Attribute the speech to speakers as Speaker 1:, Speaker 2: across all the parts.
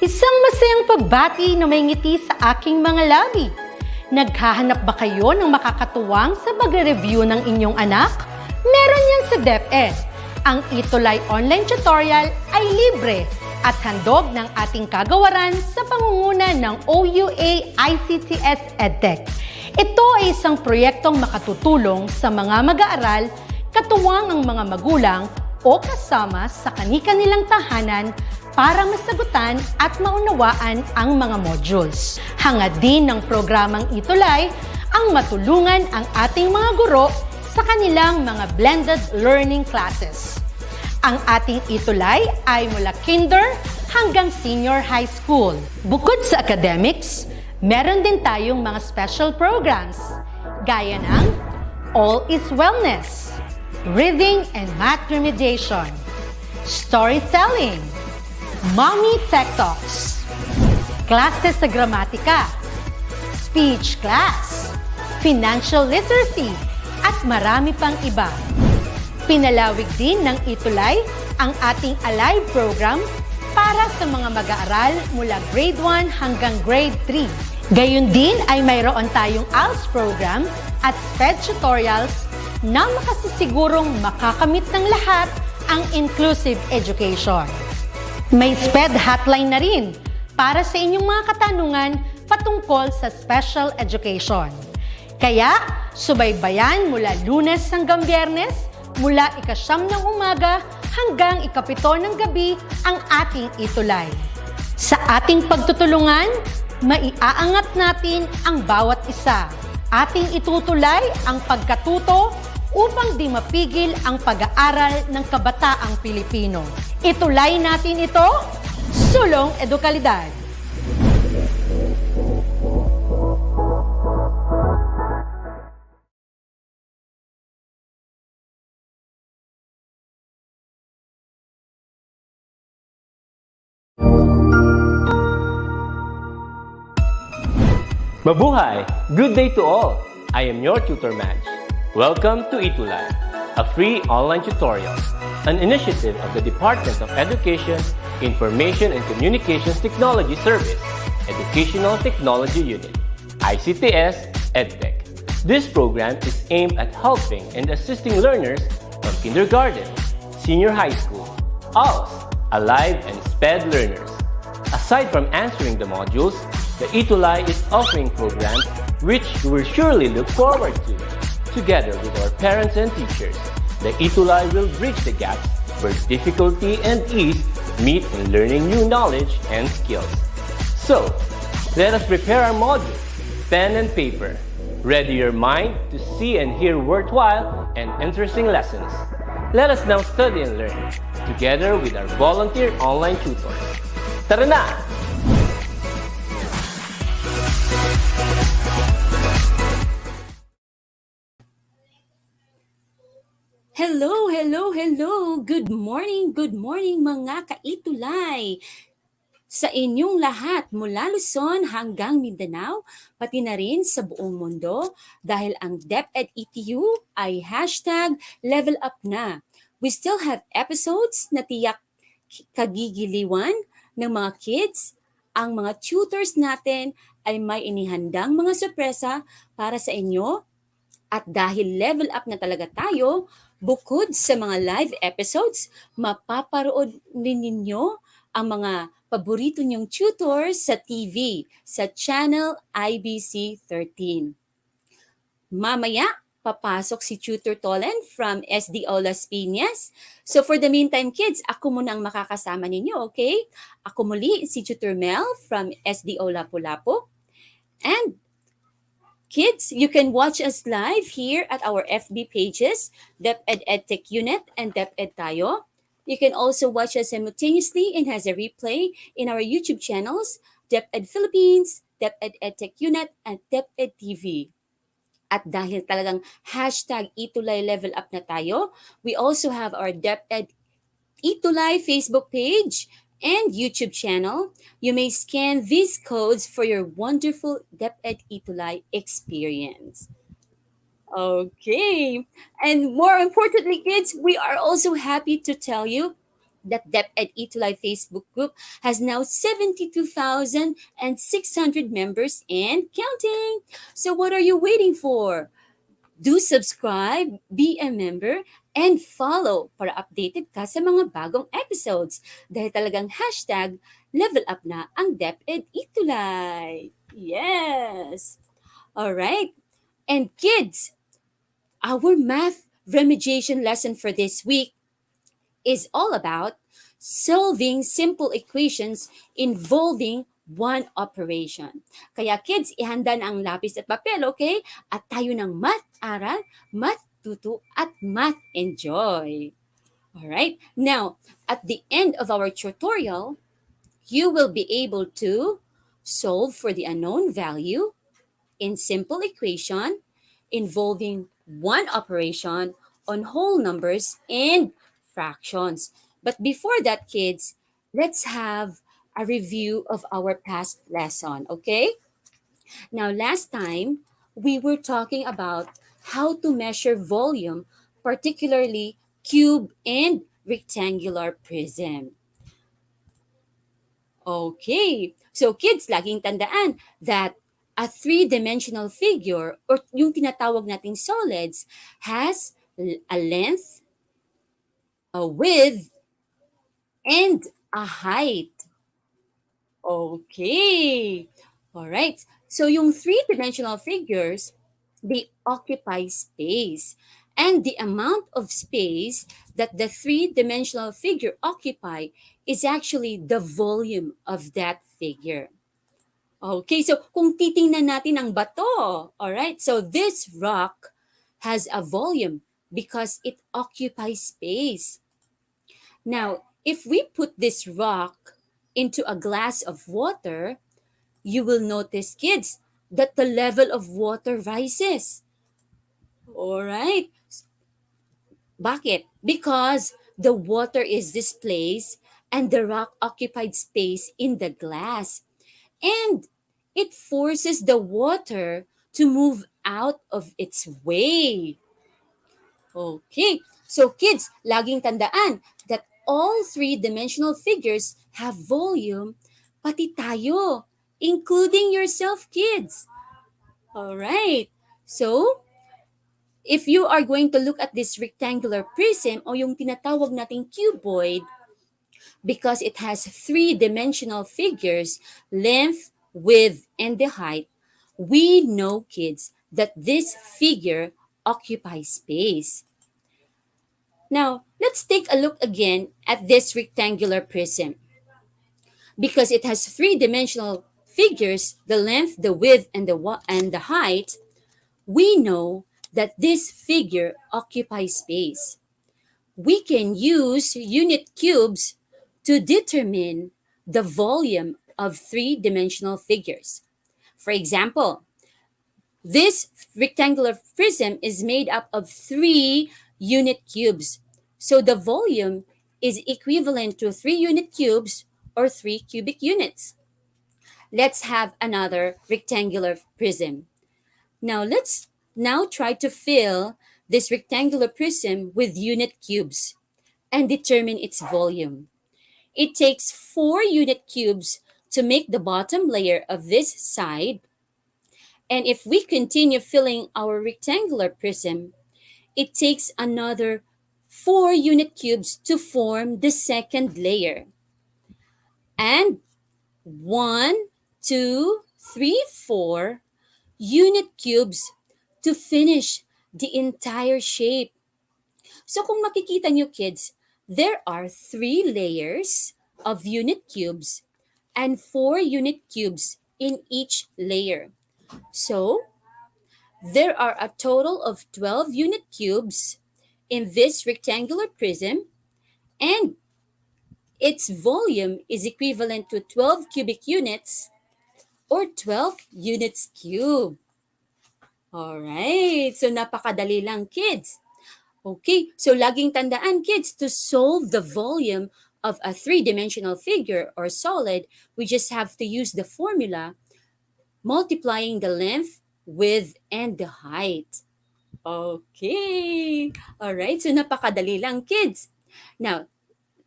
Speaker 1: Isang masayang pagbati na may ngiti sa aking mga labi. Naghahanap ba kayo ng makakatuwang sa pagre-review ng inyong anak? Meron yan sa DepEd. Ang ETUlay online tutorial ay libre at handog ng ating kagawaran sa pangunguna ng OUA ICTS EdTech. Ito ay isang proyektong makatutulong sa mga mag-aaral, katuwang ang mga magulang o kasama sa kani-kanilang tahanan para masagutan at maunawaan ang mga modules. Hangad din ng programang ETUlay ang matulungan ang ating mga guro sa kanilang mga blended learning classes. Ang ating ETUlay ay mula kinder hanggang senior high school. Bukod sa academics, meron din tayong mga special programs gaya ng All is Wellness, Reading and Math Remediation, Storytelling, Mommy Tech Talks, Classes sa Gramatika, Speech Class, Financial Literacy, at marami pang iba. Pinalawig din ng ETUlay ang ating Alive program para sa mga mag-aaral mula grade 1 hanggang grade 3. Gayun din ay mayroon tayong ALS program at SPED tutorials na makasisigurong makakamit ng lahat ang inclusive education. May SPED hotline na rin para sa inyong mga katanungan patungkol sa special education. Kaya, subaybayan mula Lunes hanggang Biyernes, mula 9:00 ng umaga hanggang 7:00 ng gabi ang ating ETUlay. Sa ating pagtutulungan, maiaangat natin ang bawat isa. Ating itutulay ang pagkatuto upang di mapigil ang pag-aaral ng kabataang Pilipino. Itulay natin ito, sulong edukalidad.
Speaker 2: Mabuhay! Good day to all! I am your tutor Madge. Welcome to ETUlay, a free online tutorial, an initiative of the Department of Education, Information and Communications Technology Service, Educational Technology Unit, ICTS EdTech. This program is aimed at helping and assisting learners from kindergarten, senior high school, ALS, Alive and SPED learners. Aside from answering the modules, the ETUlay is offering programs which you will surely look forward to. Together with our parents and teachers, the ETUlay will bridge the gaps where difficulty and ease meet in learning new knowledge and skills. So, let us prepare our modules, pen and paper. Ready your mind to see and hear worthwhile and interesting lessons. Let us now study and learn, together with our volunteer online tutors. Tara na!
Speaker 3: Hello, hello, hello! Good morning mga ka-ETUlay! Sa inyong lahat mula Luzon hanggang Mindanao, pati na rin sa buong mundo dahil ang DepEd ETU ay #level up na. We still have episodes na tiyak kagigiliwan ng mga kids. Ang mga tutors natin ay may inihandang mga sorpresa para sa inyo. At dahil level up na talaga tayo, bukod sa mga live episodes, mapaparoon din ninyo ang mga paborito niyong tutors sa TV, sa channel IBC 13. Mamaya, papasok si Tutor Tolen from SDO Las Piñas. So for the meantime, kids, ako muna ang makakasama ninyo, okay? Ako muli si Tutor Mel from SDO Lapu-Lapu. And kids, you can watch us live here at our FB pages, DepEd EdTech Unit and DepEd Tayo. You can also watch us simultaneously and has a replay in our YouTube channels, DepEd Philippines, DepEd EdTech Unit, and DepEd TV. At dahil talagang #ETUlay level up na tayo, we also have our DepEd ETUlay Facebook page and YouTube channel. You may scan these codes for your wonderful DepEd ETUlay experience. Okay. And more importantly, kids, we are also happy to tell you That DepEd ETUlay Facebook group has now 72,600 members and counting. So what are you waiting for? Do subscribe, be a member, and follow para updated ka sa mga bagong episodes. Dahil talagang hashtag level up na ang DepEd ETUlay. Yes! Alright. And kids, our math remediation lesson for this week is all about solving simple equations involving one operation. Kaya kids, ihanda na ang lapis at papel, okay? At tayo ng math aral, math tutu, at math enjoy. Alright? Now, at the end of our tutorial, you will be able to solve for the unknown value in simple equation involving one operation on whole numbers and fractions. But before that, kids, let's have a review of our past lesson, okay? Now, last time, we were talking about how to measure volume, particularly cube and rectangular prism. Okay. So kids, laging tandaan that a three-dimensional figure or yung tinatawag nating solids has a length, a width, and a height. Okay. All right. So yung three-dimensional figures, they occupy space. And the amount of space that the three-dimensional figure occupy is actually the volume of that figure. Okay, so kung titingnan natin ang bato, all right? So this rock has a volume because it occupies space. Now, if we put this rock into a glass of water, you will notice, kids, that the level of water rises. All right? Bakit? Because the water is displaced and the rock occupied space in the glass. And it forces the water to move out of its way. Okay, so kids, laging tandaan that all three-dimensional figures have volume, pati tayo, including yourself, kids. All right, so if you are going to look at this rectangular prism o yung tinatawag nating cuboid, because it has three-dimensional figures, length, width, and the height, we know, kids, that this figure occupies space. Now, let's take a look again at this rectangular prism. Because it has three-dimensional figures, the length, the width, and the height, we know that this figure occupies space. We can use unit cubes to determine the volume of three-dimensional figures. For example, this rectangular prism is made up of 3 unit cubes. So the volume is equivalent to 3 unit cubes or 3 cubic units. Let's have another rectangular prism. Let's try to fill this rectangular prism with unit cubes and determine its volume. It takes 4 unit cubes to make the bottom layer of this side. And if we continue filling our rectangular prism, it takes another 4 unit cubes to form the second layer. And 1, 2, 3, 4 unit cubes to finish the entire shape. So kung makikita nyo, kids, there are 3 layers of unit cubes and 4 unit cubes in each layer. So there are a total of 12 unit cubes in this rectangular prism, and its volume is equivalent to 12 cubic units or 12 units cube. Alright, so napakadali lang, kids. Okay, so laging tandaan, kids, to solve the volume of a three-dimensional figure or solid, we just have to use the formula multiplying the length, width, and the height. Okay, alright, so napakadali lang, kids. Now,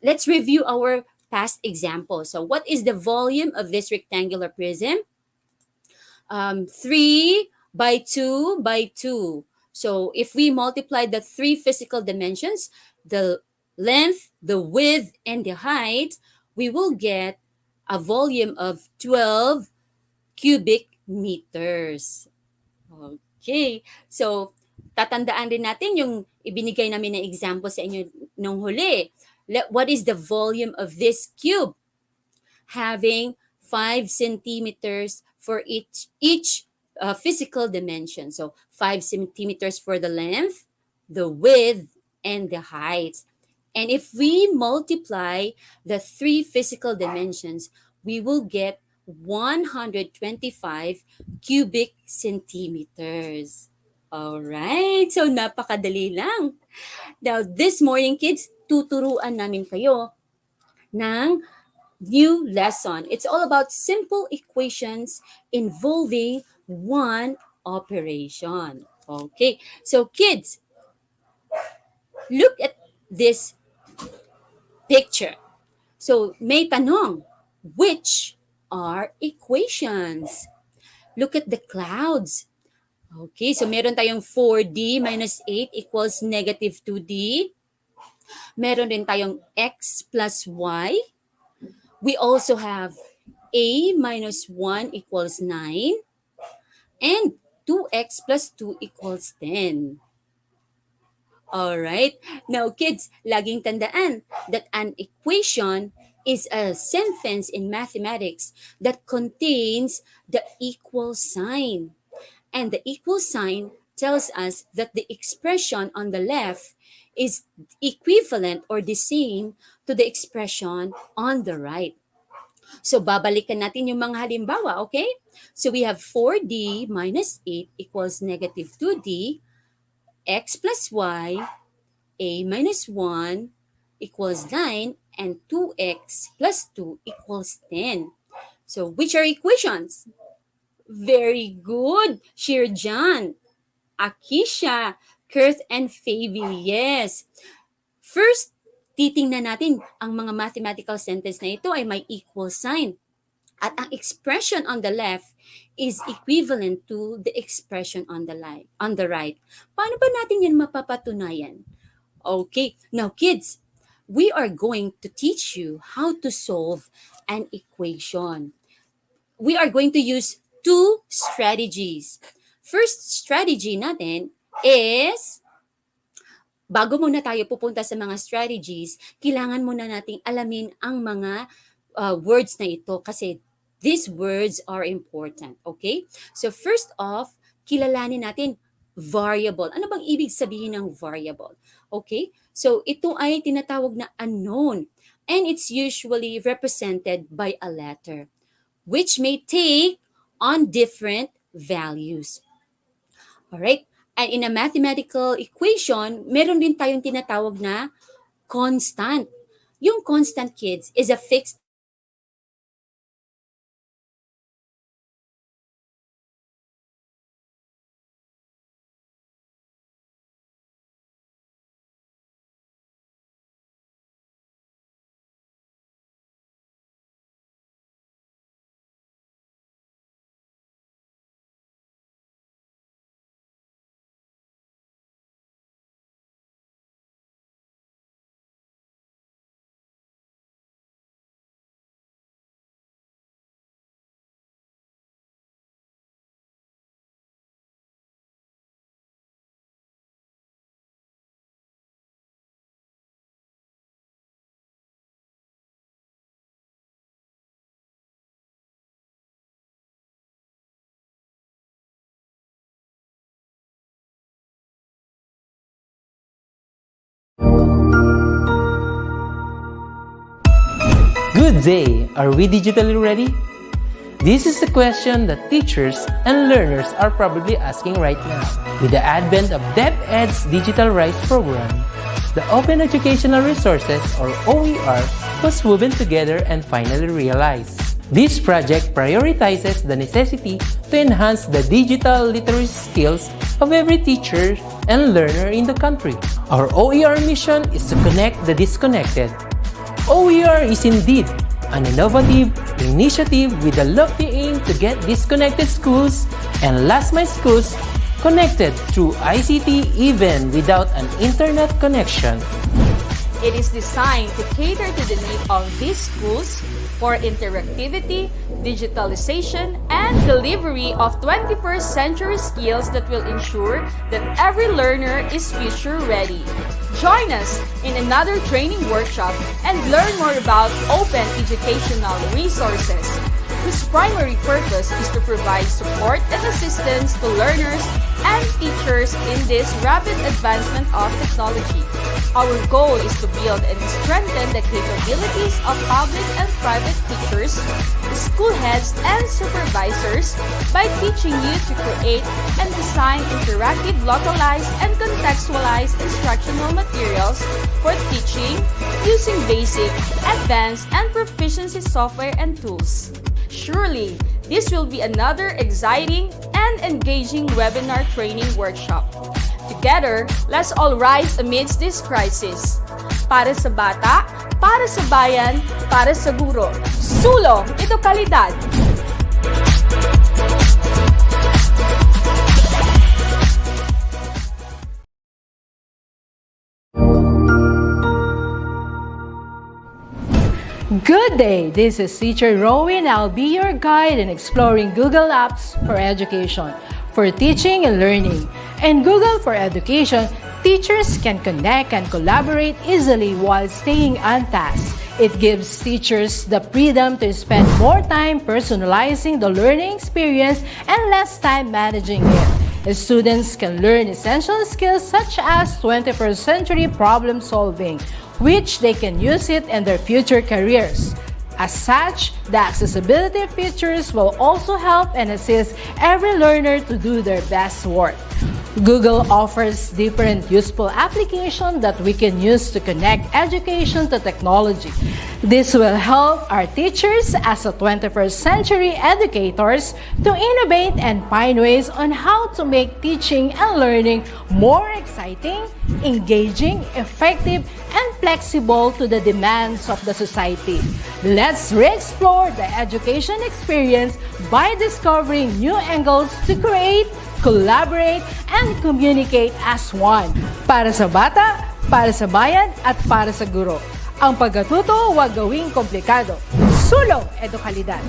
Speaker 3: let's review our past example. So what is the volume of this rectangular prism? 3 by 2 by 2. So if we multiply the three physical dimensions, the length, the width, and the height, we will get a volume of 12 cubic meters. Okay. So, tatandaan rin natin yung ibinigay namin na example sa inyo nung huli. What is the volume of this cube? Having 5 centimeters for each physical dimension. So 5 centimeters for the length, the width, and the height. And if we multiply the three physical dimensions, we will get 125 cubic centimeters. All right, so napakadali lang. Now, this morning, kids, tuturuan namin kayo ng new lesson. It's all about simple equations involving one operation. Okay, so kids, look at this picture. So may tanong, which are equations? Look at the clouds. Okay, so meron tayong 4D minus 8 equals negative 2D. Meron din tayong x plus y. We also have a minus 1 equals 9. And 2x plus 2 equals 10. Alright, now kids, laging tandaan that an equation is a sentence in mathematics that contains the equal sign. And the equal sign tells us that the expression on the left is equivalent or the same to the expression on the right. So, babalikan natin yung mga halimbawa, okay? So, we have 4D minus 8 equals negative 2D, x plus y, a minus 1 equals 9, and 2x plus 2 equals 10. So, which are equations? Very good, Shirjan, Akisha, Kurth, and Fabi. Yes. First, titingnan natin ang mga mathematical sentence na ito ay may equal sign. At ang expression on the left is equivalent to the expression on the right. Paano ba natin yan mapapatunayan? Okay, now kids, we are going to teach you how to solve an equation. We are going to use two strategies. First strategy natin is, bago muna tayo pupunta sa mga strategies, kailangan muna nating alamin ang mga words na ito kasi these words are important, okay? So first off, kilalanin natin variable. Ano bang ibig sabihin ng variable? Okay? So ito ay tinatawag na unknown and it's usually represented by a letter which may take on different values. Alright? And in a mathematical equation, meron din tayong tinatawag na constant. Yung constant, kids, is a fixed
Speaker 4: Good day! Are we digitally ready? This is a question that teachers and learners are probably asking right now. With the advent of DepEd's Digital Rights program, the Open Educational Resources, or OER, was woven together and finally realized. This project prioritizes the necessity to enhance the digital literacy skills of every teacher and learner in the country. Our OER mission is to connect the disconnected, OER is indeed an innovative initiative with a lofty aim to get disconnected schools and last-mile schools connected through ICT even without an internet connection.
Speaker 5: It is designed to cater to the need of these schools for interactivity, digitalization, and delivery of 21st century skills that will ensure that every learner is future ready. Join us in another training workshop and learn more about open educational resources, whose primary purpose is to provide support and assistance to learners and teachers in this rapid advancement of technology. Our goal is to build and strengthen the capabilities of public and private teachers, school heads, and supervisors by teaching you to create and design interactive, localized, and contextualized instructional materials for teaching using basic, advanced, and proficiency software and tools. Surely, this will be another exciting and engaging webinar training workshop. Together, let's all rise amidst this crisis. Para sa bata, para sa bayan, para sa guro. Sulong, ito kalidad!
Speaker 1: Good day! This is Teacher Rowan. I'll be your guide in exploring Google Apps for Education, for teaching and learning. In Google for Education, teachers can connect and collaborate easily while staying on task. It gives teachers the freedom to spend more time personalizing the learning experience and less time managing it. Students can learn essential skills such as 21st century problem solving, which they can use it in their future careers. As such, the accessibility features will also help and assist every learner to do their best work. Google offers different useful applications that we can use to connect education to technology. This will help our teachers as a 21st century educators to innovate and find ways on how to make teaching and learning more exciting, engaging, effective, and flexible to the demands of the society. Let's re-explore the education experience by discovering new angles to create, collaborate, and communicate as one. Para sa bata, para sa bayan, at para sa guro. Ang pagkatuto huwag gawing komplikado. Sulong edukalidad.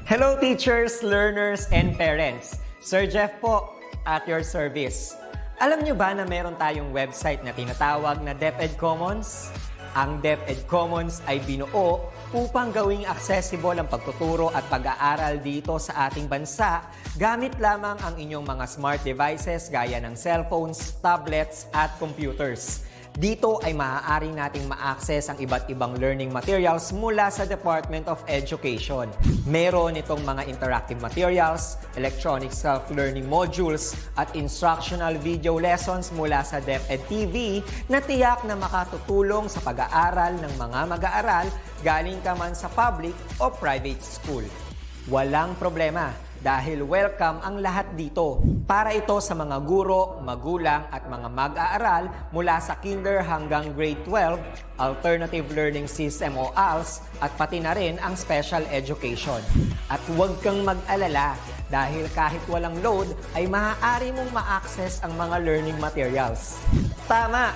Speaker 6: Hello teachers, learners, and parents. Sir Jeff po, at your service. Alam nyo ba na meron tayong website na tinatawag na DepEd Commons? Ang DepEd Commons ay binuo upang gawing accessible ang pagtuturo at pag-aaral dito sa ating bansa gamit lamang ang inyong mga smart devices gaya ng cellphones, tablets, at computers. Dito ay maaari nating ma-access ang iba't ibang learning materials mula sa Department of Education. Meron itong mga interactive materials, electronic self-learning modules, at instructional video lessons mula sa DepEd TV na tiyak na makatutulong sa pag-aaral ng mga mag-aaral galing ka man sa public o private school. Walang problema dahil welcome ang lahat dito. Para ito sa mga guro, magulang at mga mag-aaral mula sa kinder hanggang grade 12, alternative learning system o ALS, at pati na rin ang special education. At huwag kang mag-alala dahil kahit walang load ay maaari mong ma-access ang mga learning materials. Tama!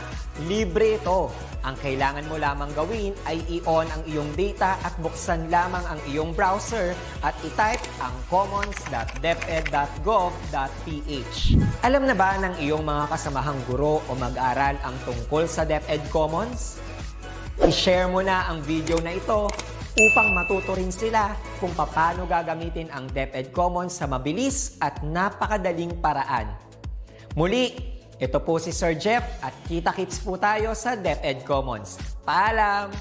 Speaker 6: Libre ito. Ang kailangan mo lamang gawin ay i-on ang iyong data at buksan lamang ang iyong browser at i-type ang commons.deped.gov.ph. Alam na ba ng iyong mga kasamahang guro o mag-aral ang tungkol sa DepEd Commons? I-share mo na ang video na ito upang matuto rin sila kung paano gagamitin ang DepEd Commons sa mabilis at napakadaling paraan. Muli, ito po si Sir Jeff at kita-kits po tayo sa DepEd Commons. Paalam!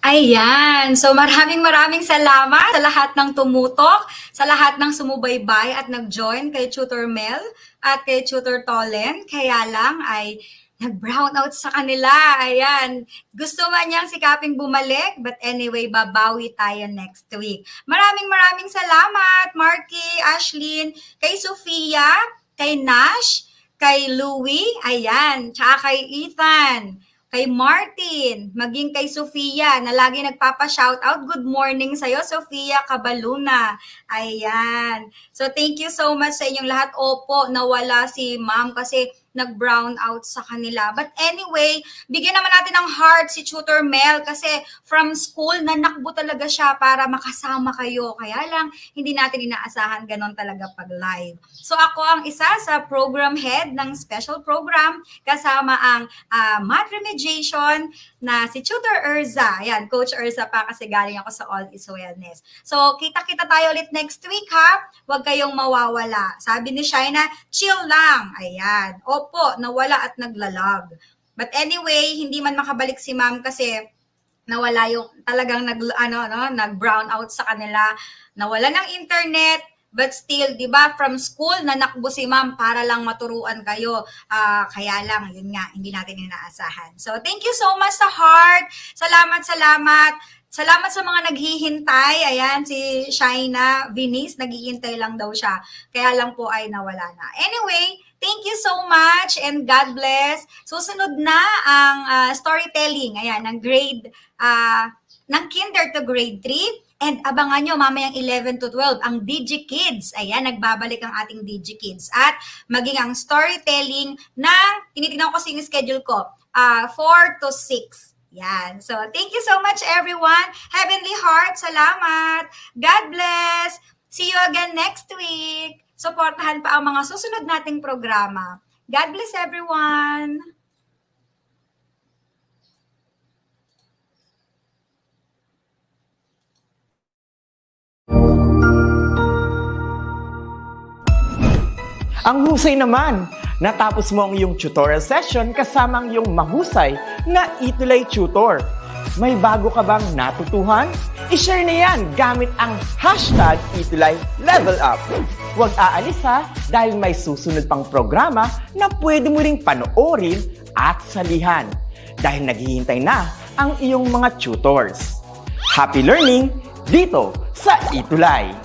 Speaker 7: Ayan. So maraming salamat sa lahat ng tumutok, sa lahat ng sumubaybay at nag-join kay Tutor Mel at kay Tutor Tolen. Kaya lang ay nag-brown out sa kanila. Ayan. Gusto man niyang sikaping bumalik, but anyway, babawi tayo next week. Maraming salamat, Marky, Ashlyn, kay Sofia, kay Nash, kay Louie, ayan, tsaka kay Ethan, kay Martin, maging kay Sofia na lagi nagpapa-shoutout. Good morning sa'yo, Sofia Cabaluna. Ayan. So, thank you so much sa inyong lahat. Opo, nawala si ma'am kasi nag-brown out sa kanila. But anyway, bigyan naman natin ng heart si Tutor Mel kasi from school, nanakbo talaga siya para makasama kayo. Kaya lang, hindi natin inaasahan ganon talaga pag live. So ako ang isa sa program head ng special program kasama ang Math Remediation na si Tutor Urza. Ayan, Coach Urza pa kasi galing ako sa All is Wellness. So, kita-kita tayo ulit next week ha. Huwag kayong mawawala. Sabi ni Shaina, chill lang. Ayan. Opo, nawala at naglalag. But anyway, hindi man makabalik si ma'am kasi nawala yung talagang nag-brown out sa kanila. Nawala ng internet. But still, di ba, from school, nanakbo si ma'am para lang maturuan kayo. Kaya lang, yun nga, hindi natin inaasahan. So, thank you so much sa heart. Salamat. Salamat sa mga naghihintay. Ayan, si Shaina Vinice, naghihintay lang daw siya. Kaya lang po ay nawala na. Anyway, thank you so much and God bless. Susunod na ang storytelling. Ayan, ng grade, ng kinder to grade 3. And abangan nyo mamayang 11 to 12, ang DigiKids. Ayan, nagbabalik ang ating DigiKids. At maging ang storytelling ng, tinitignan ko kasi yung schedule ko, 4 to 6. Yan. So, thank you so much everyone. Heavenly Heart, salamat. God bless. See you again next week. Suportahan pa ang mga susunod nating programa. God bless everyone.
Speaker 8: Ang husay naman! Natapos mo ang iyong tutorial session kasama ang iyong mahusay na ETUlay tutor. May bago ka bang natutuhan? I-share na yan gamit ang hashtag ETUlay Level Up. Huwag aalis ha dahil may susunod pang programa na pwede mo ring panoorin at salihan dahil naghihintay na ang iyong mga tutors. Happy learning dito sa ETUlay!